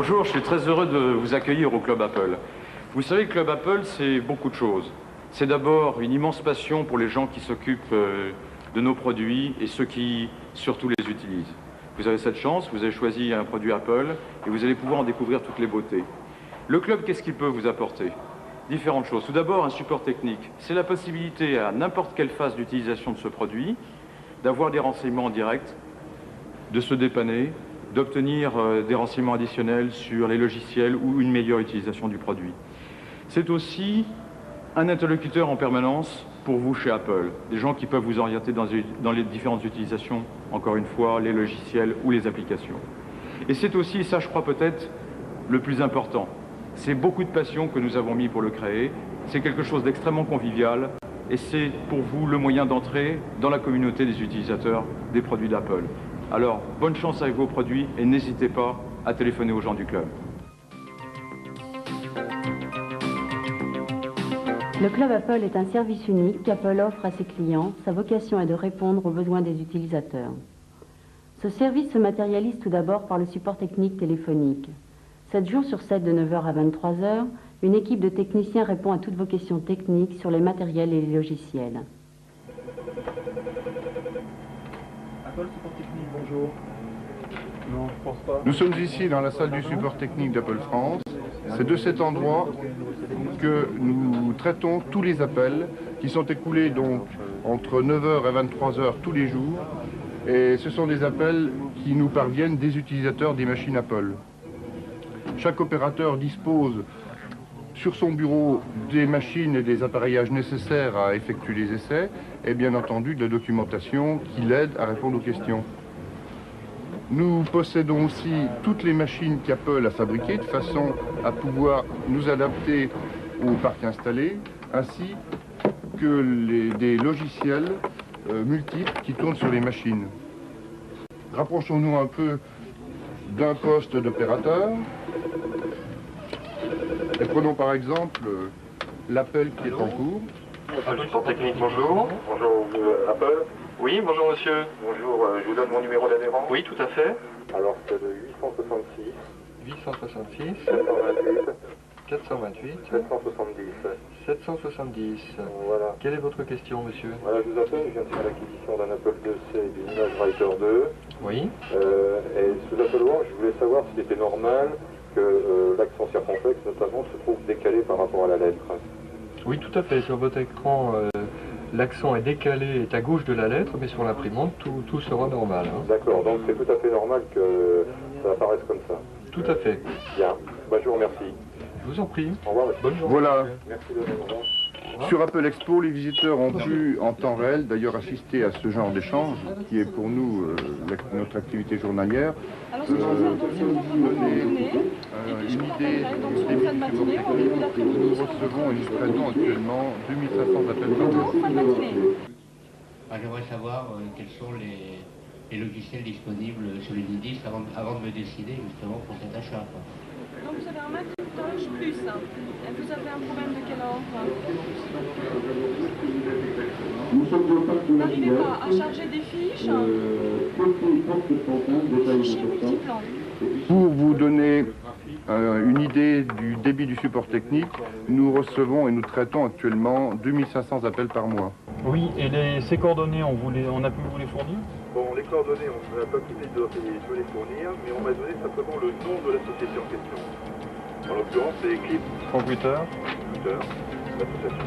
Bonjour, je suis très heureux de vous accueillir au Club Apple. Vous savez, Club Apple, c'est beaucoup de choses. C'est d'abord une immense passion pour les gens qui s'occupent de nos produits et ceux qui, surtout, les utilisent. Vous avez cette chance, vous avez choisi un produit Apple et vous allez pouvoir en découvrir toutes les beautés. Le club, qu'est-ce qu'il peut vous apporter? Différentes choses. Tout d'abord, un support technique. C'est la possibilité à n'importe quelle phase d'utilisation de ce produit d'avoir des renseignements en direct, de se dépanner, d'obtenir des renseignements additionnels sur les logiciels ou une meilleure utilisation du produit. C'est aussi un interlocuteur en permanence pour vous chez Apple, des gens qui peuvent vous orienter dans les différentes utilisations, encore une fois, les logiciels ou les applications. Et c'est aussi, ça je crois peut-être, le plus important. C'est beaucoup de passion que nous avons mis pour le créer, c'est quelque chose d'extrêmement convivial et c'est pour vous le moyen d'entrer dans la communauté des utilisateurs des produits d'Apple. Alors, bonne chance avec vos produits et n'hésitez pas à téléphoner aux gens du club. Le Club Apple est un service unique qu'Apple offre à ses clients. Sa vocation est de répondre aux besoins des utilisateurs. Ce service se matérialise tout d'abord par le support technique téléphonique. 7 jours sur 7, de 9h à 23h, une équipe de techniciens répond à toutes vos questions techniques sur les matériels et les logiciels. Apple Support Technique, bonjour. Non, je pense pas. Nous sommes ici dans la salle du support technique d'Apple France. C'est de cet endroit que nous traitons tous les appels qui sont écoulés donc entre 9h et 23h tous les jours. Et ce sont des appels qui nous parviennent des utilisateurs des machines Apple. Chaque opérateur dispose sur son bureau des machines et des appareillages nécessaires à effectuer les essais et bien entendu de la documentation qui l'aide à répondre aux questions. Nous possédons aussi toutes les machines qu'Apple a fabriquées de façon à pouvoir nous adapter au parc installé ainsi que des logiciels multiples qui tournent sur les machines. Rapprochons-nous un peu d'un poste d'opérateur. Et prenons par exemple l'appel qui est en cours. Apple Support Technique, bonjour. Bonjour, Apple. Oui, bonjour monsieur. Bonjour, je vous donne mon numéro d'adhérent. Oui, tout à fait. Alors, c'est le 866 866 428 428 770. 770. Voilà. Quelle est votre question, monsieur? Voilà, je vous appelle, je viens de faire l'acquisition d'un Apple IIc et d'une Image Writer 2. Oui. Et sous Apple Watch, je voulais savoir s'il était normal que l'accent circonflexe, notamment, se trouve décalé par rapport à la lettre. Oui, tout à fait. Sur votre écran, l'accent est décalé, est à gauche de la lettre, mais sur l'imprimante, tout sera normal. Hein. D'accord, donc c'est tout à fait normal que ça apparaisse comme ça. Tout à fait. Bien, bah, je vous remercie. Je vous en prie. Au revoir. Bonne journée. Voilà. Merci de venir. Au revoir. Sur Apple Expo, les visiteurs ont pu en temps réel d'ailleurs assister à ce genre d'échange qui est pour nous notre activité journalière. Alors, ce qu'on va faire, donc, c'est qu'on peut vous donner, et puis je vous rappellerai, donc, sur une fin de matinée, ou au début d'après-midi. Nous recevons et nous traitons actuellement 2500 appels par jour. Fin de matinée. J'aimerais savoir quels sont les logiciels disponibles sur l'Unidis avant de me décider justement pour cet achat. Donc vous avez un Macintosh plus. Et vous avez un problème de quel ordre? Vous n'arrivez pas à charger des fiches? Fichiers multiplans. Pour vous donner une idée du débit du support technique, nous recevons et nous traitons actuellement 2500 appels par mois. Oui, et ces coordonnées, on a pu vous les fournir? Bon, les coordonnées, on n'a pas pu les fournir, mais on m'a donné simplement le nom de la société en question. En l'occurrence, c'est Eclipse Computer. l'association.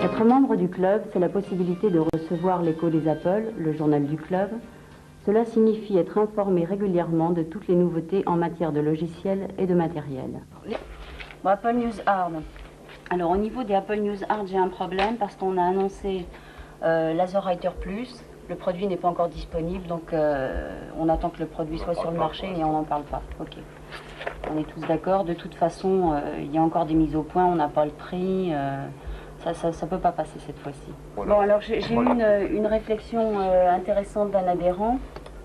Être membre du club, c'est la possibilité de recevoir l'écho des Apple, le journal du club. Cela signifie être informé régulièrement de toutes les nouveautés en matière de logiciels et de matériel. Bon, Apple News Hard. Alors au niveau des Apple News Hard, j'ai un problème parce qu'on a annoncé LaserWriter Plus. Le produit n'est pas encore disponible, donc on attend que le produit soit sur le marché et on n'en parle pas. Ok. On est tous d'accord. De toute façon, il y a encore des mises au point, on n'a pas le prix. Ça peut pas passer cette fois-ci. Bon, alors j'ai eu une réflexion intéressante d'un adhérent.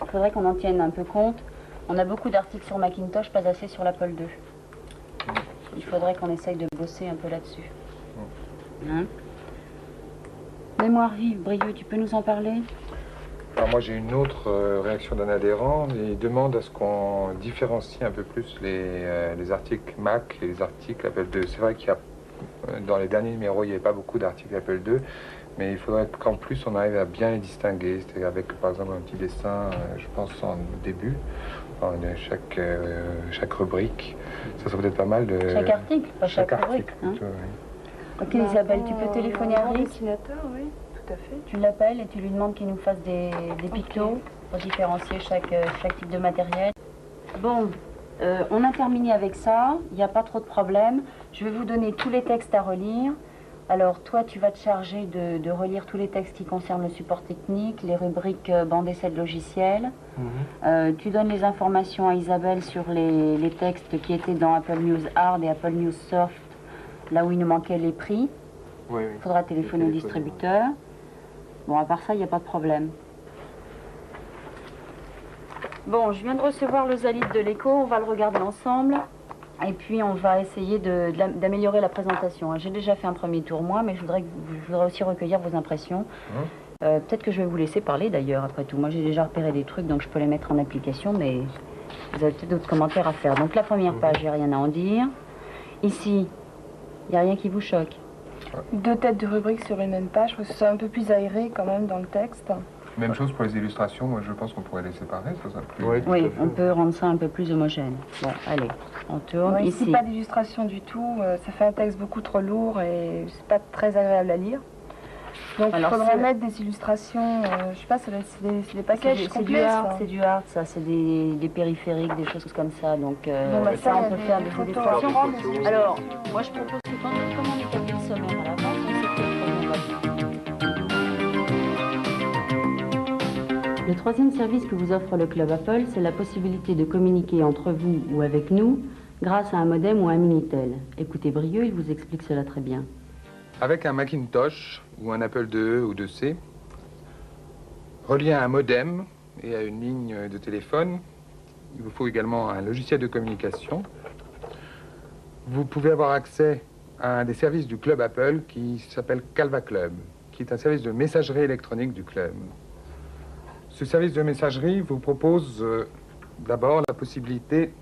Il faudrait qu'on en tienne un peu compte. On a beaucoup d'articles sur Macintosh, pas assez sur l'Apple II. Il faudrait qu'on essaye de bosser un peu là-dessus. Hein? Mémoire vive, Brieux, tu peux nous en parler? Alors moi j'ai une autre réaction d'un adhérent, il demande à ce qu'on différencie un peu plus les articles Mac et les articles Apple II. C'est vrai qu'il y a, dans les derniers numéros, il n'y avait pas beaucoup d'articles Apple II, mais il faudrait qu'en plus on arrive à bien les distinguer, c'est-à-dire avec par exemple un petit dessin, je pense en début, de chaque rubrique. Ça serait peut-être pas mal de... Chaque article, pas chaque rubrique. Article, plutôt, oui. Ok Isabelle, tu peux téléphoner à Rick. Dessinateur, oui, tout à fait. Tu l'appelles et tu lui demandes qu'il nous fasse des pictos pour différencier chaque type de matériel. Bon, on a terminé avec ça, il n'y a pas trop de problème. Je vais vous donner tous les textes à relire. Alors toi, tu vas te charger de relire tous les textes qui concernent le support technique, les rubriques bande essai de logiciel. Tu donnes les informations à Isabelle sur les textes qui étaient dans Apple News Hard et Apple News Soft, là où il nous manquait les prix. Oui, Il faudra téléphoner au distributeur. Bon, à part ça, il n'y a pas de problème. Bon, je viens de recevoir le Zalit de l'écho, on va le regarder ensemble. Et puis, on va essayer d'améliorer la présentation. J'ai déjà fait un premier tour, moi, mais je voudrais aussi recueillir vos impressions. Peut-être que je vais vous laisser parler, d'ailleurs, après tout. Moi, j'ai déjà repéré des trucs, donc je peux les mettre en application, mais vous avez peut-être d'autres commentaires à faire. Donc, la première page, j'ai rien à en dire. Ici, il n'y a rien qui vous choque. 2 têtes de rubrique sur une même page, parce que c'est un peu plus aéré quand même dans le texte. Même chose pour les illustrations, moi je pense qu'on pourrait les séparer, ça serait plus... Oui, on peut rendre ça un peu plus homogène. Bon, allez, on tourne. Ouais, ici. pas d'illustration du tout, ça fait un texte beaucoup trop lourd et c'est pas très agréable à lire. Donc il faudrait mettre des illustrations, je sais pas, c'est des packages complets. C'est du hard, ça, c'est des périphériques, des choses comme ça. Donc bah, ça, on peut faire des photos. illustrations. Alors, moi je propose que quand on établit le sommaire à l'avance, on sait quel premier on va faire. Le troisième service que vous offre le Club Apple, c'est la possibilité de communiquer entre vous ou avec nous grâce à un modem ou un Minitel. Écoutez Brieux, il vous explique cela très bien. Avec un Macintosh ou un Apple IIe ou IIc, relié à un modem et à une ligne de téléphone, il vous faut également un logiciel de communication. Vous pouvez avoir accès à un des services du Club Apple qui s'appelle Calva Club, qui est un service de messagerie électronique du club. Ce service de messagerie vous propose d'abord la possibilité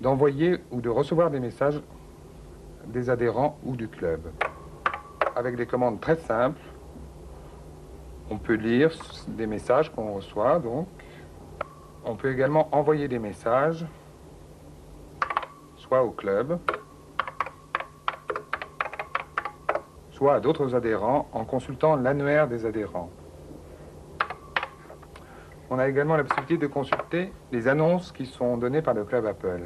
d'envoyer ou de recevoir des messages des adhérents ou du club. Avec des commandes très simples, on peut lire des messages qu'on reçoit, donc. On peut également envoyer des messages, soit au club, soit à d'autres adhérents en consultant l'annuaire des adhérents. On a également la possibilité de consulter les annonces qui sont données par le Club Apple.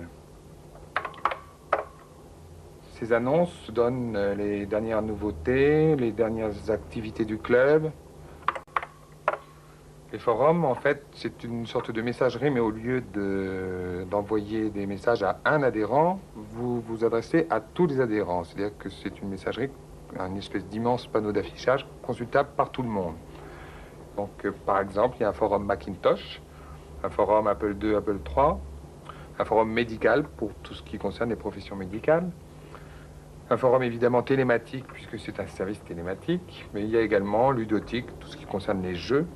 Ces annonces donnent les dernières nouveautés, les dernières activités du club. Les forums, en fait, c'est une sorte de messagerie, mais au lieu d'envoyer des messages à un adhérent, vous vous adressez à tous les adhérents. C'est-à-dire que c'est une messagerie, une espèce d'immense panneau d'affichage consultable par tout le monde. Donc, par exemple, il y a un forum Macintosh, un forum Apple II, Apple III, un forum médical pour tout ce qui concerne les professions médicales, un forum évidemment télématique, puisque c'est un service télématique, mais il y a également ludotique, tout ce qui concerne les jeux,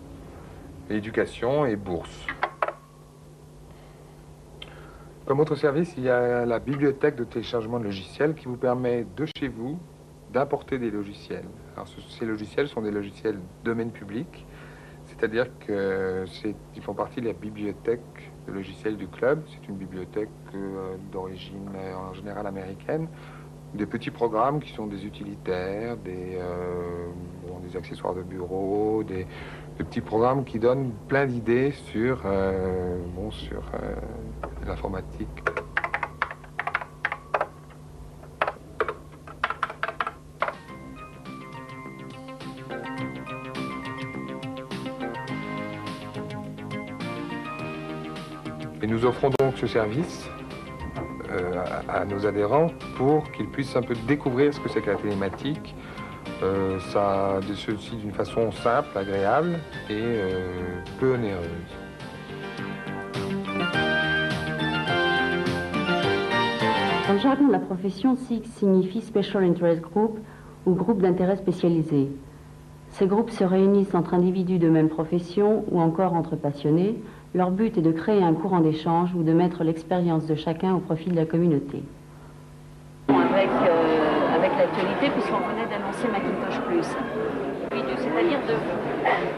éducation et bourse. Comme autre service, il y a la bibliothèque de téléchargement de logiciels qui vous permet de chez vous d'importer des logiciels. Alors, ces logiciels sont des logiciels domaine public, c'est-à-dire qu'ils font partie de la bibliothèque de logiciels du club. C'est une bibliothèque d'origine en général américaine. Des petits programmes qui sont des utilitaires, des accessoires de bureau, des petits programmes qui donnent plein d'idées sur l'informatique. Et nous offrons donc ce service à nos adhérents pour qu'ils puissent un peu découvrir ce que c'est que la télématique. Ceci d'une façon simple, agréable et peu onéreuse. Dans le jargon de la profession, SIG signifie Special Interest Group ou groupe d'intérêt spécialisé. Ces groupes se réunissent entre individus de même profession ou encore entre passionnés. Leur but est de créer un courant d'échange ou de mettre l'expérience de chacun au profit de la communauté. Avec l'actualité, puisqu'on venait d'annoncer Macintosh Plus. C'est-à-dire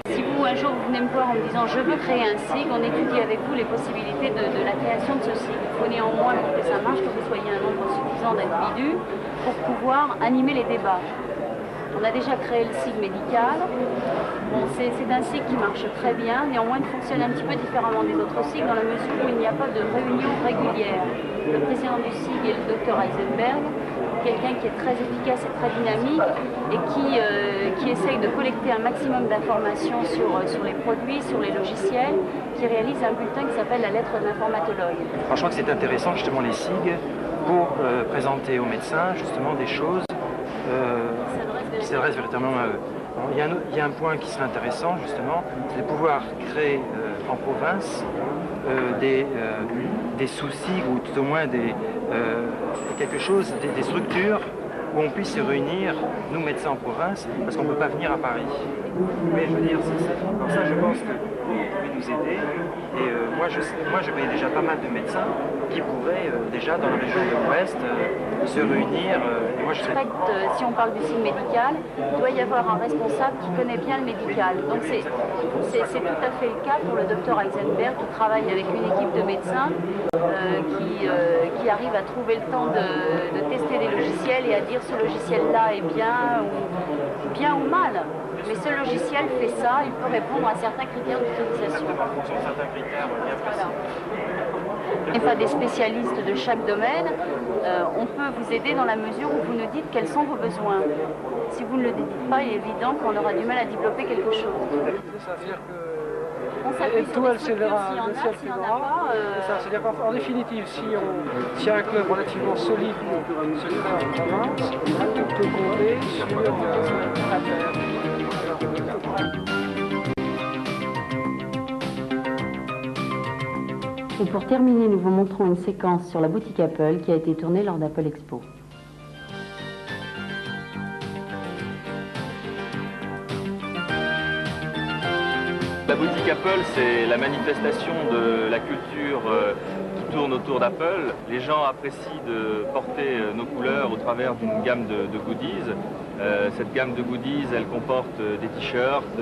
si vous, un jour, vous venez me voir en me disant « je veux créer un SIG », on étudie avec vous les possibilités de la création de ce SIG. Il faut néanmoins, pour que ça marche, que vous soyez un nombre suffisant d'individus pour pouvoir animer les débats. On a déjà créé le SIG médical. Bon, c'est un SIG qui marche très bien, néanmoins il fonctionne un petit peu différemment des autres SIG dans la mesure où il n'y a pas de réunion régulière. Le président du SIG est le Dr Heisenberg, quelqu'un qui est très efficace et très dynamique et qui essaye de collecter un maximum d'informations sur les produits, sur les logiciels, qui réalise un bulletin qui s'appelle la lettre d'informatologue. Franchement que c'est intéressant justement les SIG pour présenter aux médecins justement des choses qui s'adressent véritablement à eux. Il y a un point qui serait intéressant justement, c'est de pouvoir créer en province des soucis ou tout au moins quelque chose, des structures où on puisse se réunir, nous médecins en province, parce qu'on ne peut pas venir à Paris. Mais je veux dire, comme ça je pense que vous pouvez nous aider. Et moi je connais déjà pas mal de médecins qui pourraient déjà dans la région de l'Ouest se réunir. Et moi, si on parle du SIG médical, il doit y avoir un responsable qui connaît bien le médical. Donc c'est tout à fait le cas pour le Dr Heisenberg qui travaille avec une équipe de médecins qui arrive à trouver le temps de tester des logiciels et à dire ce logiciel-là est bien ou mal. Mais ce logiciel fait ça, il peut répondre à certains critères d'utilisation. En fonction de certains critères bien précis. On n'est pas des spécialistes de chaque domaine, on peut vous aider dans la mesure où vous nous dites quels sont vos besoins. Si vous ne le dites pas, il est évident qu'on aura du mal à développer quelque chose. Ça veut dire que on s'appuie sur des structures, s'il y en a, s'il n'y en a pas. C'est-à-dire qu'en définitive, si un club relativement solide se crée en province, on peut compter sur la terre. Et pour terminer, nous vous montrons une séquence sur la boutique Apple qui a été tournée lors d'Apple Expo. La boutique Apple, c'est la manifestation de la culture qui tourne autour d'Apple. Les gens apprécient de porter nos couleurs au travers d'une gamme de goodies. Cette gamme de goodies, elle comporte des t-shirts,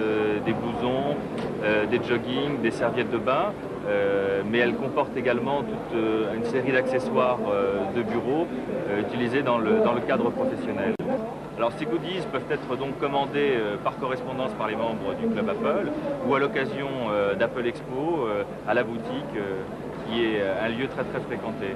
des blousons, des joggings, des serviettes de bain. Mais elle comporte également toute une série d'accessoires de bureau utilisés dans le cadre professionnel. Alors ces goodies peuvent être donc commandés par correspondance par les membres du Club Apple ou à l'occasion d'Apple Expo à la boutique qui est un lieu très fréquenté.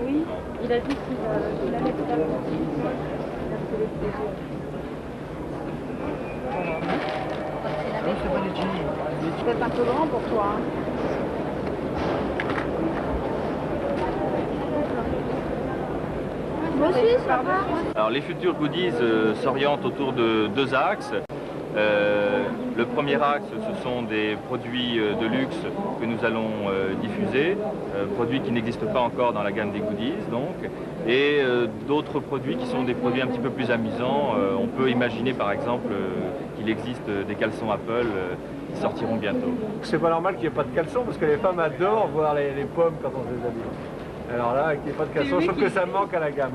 Oui, il a dit qu'il allait tout à l'heure. C'est peut-être un peu grand pour toi. Hein. Moi aussi, ça va. Alors les futurs goodies s'orientent autour de deux axes. Le premier axe, ce sont des produits de luxe que nous allons diffuser, produits qui n'existent pas encore dans la gamme des goodies, donc, et d'autres produits qui sont des produits un petit peu plus amusants. On peut imaginer par exemple qu'il existe des caleçons Apple qui sortiront bientôt. C'est pas normal qu'il n'y ait pas de caleçons parce que les femmes adorent voir les pommes quand on se les habille. Alors là, qu'il n'y ait pas de caleçons, je trouve que ça manque à la gamme.